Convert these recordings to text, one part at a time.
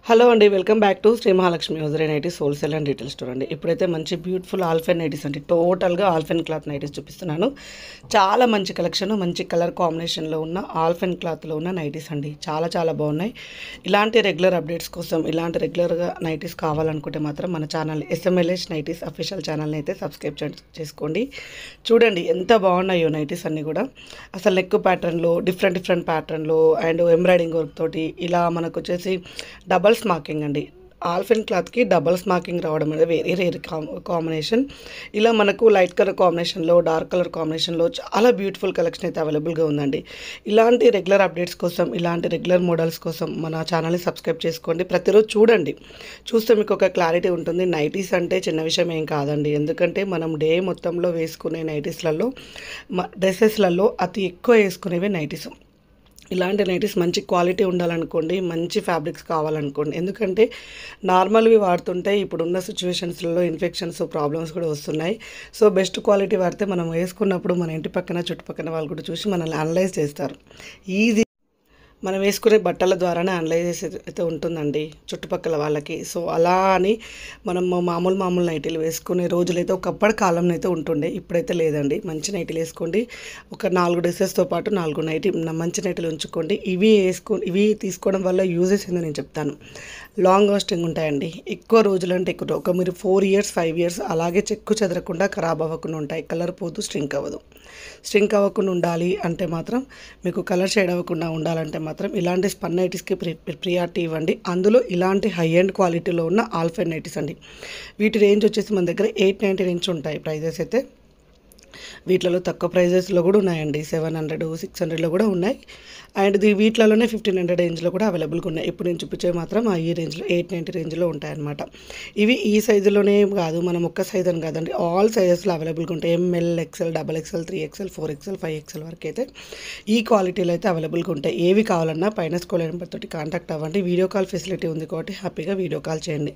Hello అండి, welcome back to Shri Mahalakshmi hosiery nighties wholesale and retail store అండి. ఇప్పుడైతే మంచి బ్యూటిఫుల్ ఆల్ఫెన్ నైటీస్ అండి, టోటల్గా ఆల్ఫెన్ క్లాత్ నైటీస్ చూపిస్తున్నాను. చాలా మంచి కలెక్షన్, మంచి కలర్ కాంబినేషన్లో ఉన్న ఆల్ఫెన్ క్లాత్లో ఉన్న నైటీస్ అండి. చాలా చాలా బాగున్నాయి. ఇలాంటి రెగ్యులర్ అప్డేట్స్ కోసం, ఇలాంటి రెగ్యులర్గా నైటీస్ కావాలనుకుంటే మాత్రం మన ఛానల్ ఎస్ఎంఎల్హెచ్ నైటీస్ అఫీషియల్ ఛానల్ని అయితే సబ్స్క్రైబ్ చేసుకోండి. చూడండి ఎంత బాగున్నాయో నైటీస్ అన్నీ కూడా. అసలు నెక్ ప్యాటర్న్లో డిఫరెంట్ ప్యాటర్న్లో అండ్ ఎంబ్రాయిడింగ్ వర్క్ తోటి ఇలా మనకు వచ్చేసి డబల్ స్మాకింగ్ అండి. ఆల్ఫెన్ క్లాత్కి డబల్ స్మాకింగ్ రావడం అనేది వెరీ రేర్ కాంబినేషన్. ఇలా మనకు లైట్ కలర్ కాంబినేషన్లో, డార్క్ కలర్ కాంబినేషన్లో చాలా బ్యూటిఫుల్ కలెక్షన్ అయితే అవైలబుల్గా ఉందండి. ఇలాంటి రెగ్యులర్ అప్డేట్స్ కోసం, ఇలాంటి రెగ్యులర్ మోడల్స్ కోసం మన ఛానల్ని సబ్స్క్రైబ్ చేసుకోండి. ప్రతిరోజు చూడండి, చూస్తే మీకు ఒక క్లారిటీ ఉంటుంది. నైటీస్ అంటే చిన్న విషయం ఏం కాదండి. ఎందుకంటే మనం డే మొత్తంలో వేసుకునే నైటీస్లలో, డ్రెస్సెస్లలో అతి ఎక్కువ వేసుకునేవి నైటీస్. ఇలాంటి నైటీస్ మంచి క్వాలిటీ ఉండాలనుకోండి, మంచి ఫ్యాబ్రిక్స్ కావాలనుకోండి. ఎందుకంటే నార్మల్వి వాడుతుంటే ఇప్పుడున్న సిచ్యువేషన్స్లో ఇన్ఫెక్షన్స్ ప్రాబ్లమ్స్ కూడా వస్తున్నాయి. సో బెస్ట్ క్వాలిటీ వాడితే మనం వేసుకున్నప్పుడు మన ఇంటి పక్కన చుట్టుపక్కల వాళ్ళు కూడా చూసి మనల్ని అనలైజ్ చేస్తారు. ఈజీ మనం వేసుకునే బట్టల ద్వారానే అనలైజ్ అయితే ఉంటుందండి చుట్టుపక్కల వాళ్ళకి. సో అలా అని మనం మామూలు నైటీలు వేసుకునే రోజులైతే ఒకప్పటి కాలంలో అయితే ఉంటుండే, ఇప్పుడైతే లేదండి. మంచి నైటీలు వేసుకోండి. ఒక 4 డ్రెస్సెస్తో పాటు 4 మంచి నైటీలు ఉంచుకోండి. ఇవి తీసుకోవడం వల్ల యూజెస్ ఏందో నేను చెప్తాను. లాంగ్ లాస్టింగ్ ఉంటాయండి. ఎక్కువ రోజులు అంటే ఎక్కువ, ఒక మీరు 4 years 5 years అలాగే చెక్కు చెదరకుండా ఖరాబ్ అవ్వకుండా ఉంటాయి. కలర్ పోదు, స్ట్రింక్ అవ్వదు. స్ట్రింక్ అవ్వకుండా ఉండాలి అంటే మాత్రం, మీకు కలర్ షేడ్ అవ్వకుండా ఉండాలంటే మాత్రం ఇలాంటి స్పన్ నైటీస్కి ప్రియారిటీ ఇవ్వండి. అందులో ఇలాంటి హై ఎండ్ క్వాలిటీలో ఉన్న ఆల్ఫెన్ నైటీస్ అండి. వీటి రేంజ్ వచ్చేసి మన దగ్గర 890 నుంచి ఉంటాయి ప్రైజెస్ అయితే. వీటిలో తక్కువ ప్రైజెస్లో కూడా ఉన్నాయండి, 700 600లో కూడా ఉన్నాయి. అండ్ వీటిలోనే 1500 రేంజ్లో కూడా అవైలబుల్గా ఉన్నాయి. ఇప్పుడు నేను చూపించేవి మాత్రం ఈ రేంజ్లో 890 రేంజ్లో ఉంటాయన్నమాట. ఇవి ఈ సైజులోనే కాదు, మనం ఒక్క సైజ్ అని కాదండి, ఆల్ సైజెస్లో అవైలబుల్గా ఉంటాయి. ML, XL, XXL, 3XL, 4XL, 5XL వరకు అయితే ఈ క్వాలిటీలో అయితే అవైలబుల్గా ఉంటాయి. ఏవి కావాలన్నా పైన స్క్రోల్ నెంబర్ తోటి కాంటాక్ట్ అవ్వండి. వీడియో కాల్ ఫెసిలిటీ ఉంది కాబట్టి హ్యాపీగా వీడియో కాల్ చేయండి.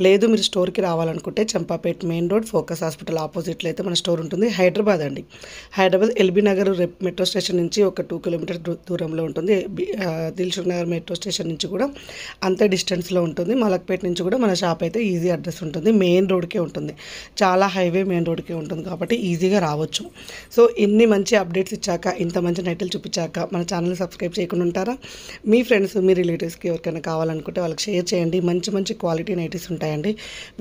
లేదు మీరు స్టోర్కి రావాలనుకుంటే Champapet main road focus hospital ఆపోజిట్లో అయితే మన స్టోర్ ఉంటుంది. హైదరాబాద్ అండి, Hyderabad LB Nagar metro station నుంచి ఒక 2 kilometers దూరంలో ఉంటుంది. దిల్సుఖ్ నగర్ మెట్రో స్టేషన్ నుంచి కూడా అంతే డిస్టెన్స్లో ఉంటుంది. మలక్పేట నుంచి కూడా మన షాప్ అయితే ఈజీ అడ్రస్ ఉంటుంది. మెయిన్ రోడ్కే ఉంటుంది, చాలా హైవే మెయిన్ రోడ్కే ఉంటుంది కాబట్టి ఈజీగా రావచ్చు. సో ఇన్ని మంచి అప్డేట్స్ ఇచ్చాక, ఇంత మంచి నైటీలు చూపించాక మన ఛానల్ సబ్స్క్రైబ్ చేయకుండా ఉంటారా? మీ ఫ్రెండ్స్, మీ రిలేటివ్స్కి ఎవరికైనా కావాలనుకుంటే వాళ్ళకి షేర్ చేయండి. మంచి క్వాలిటీ నైటీస్ ఉంటాయండి.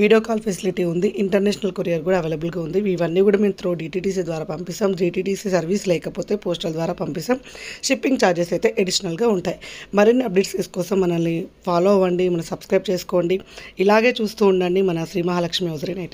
వీడియో కాల్ ఫెసిలిటీ ఉంది, ఇంటర్నేషనల్ కొరియర్ కూడా అవైలబుల్గా ఉంది. ఇవన్నీ కూడా మేము త్రూ DTDC ద్వారా పంపిస్తాం. DTDC సర్వీస్ లేకపోతే పోస్టల్ ద్వారా పంపిస్తాం. షిప్పింగ్ ఛార్జెస్ అయితే అడిషనల్గా ఉంటాయి. మరిన్ని అప్డేట్స్ కోసం మనల్ని ఫాలో అవ్వండి, మనం సబ్స్క్రైబ్ చేసుకోండి. ఇలాగే చూస్తూ ఉండండి మన శ్రీ మహాలక్ష్మి హోజరీ నైటీస్.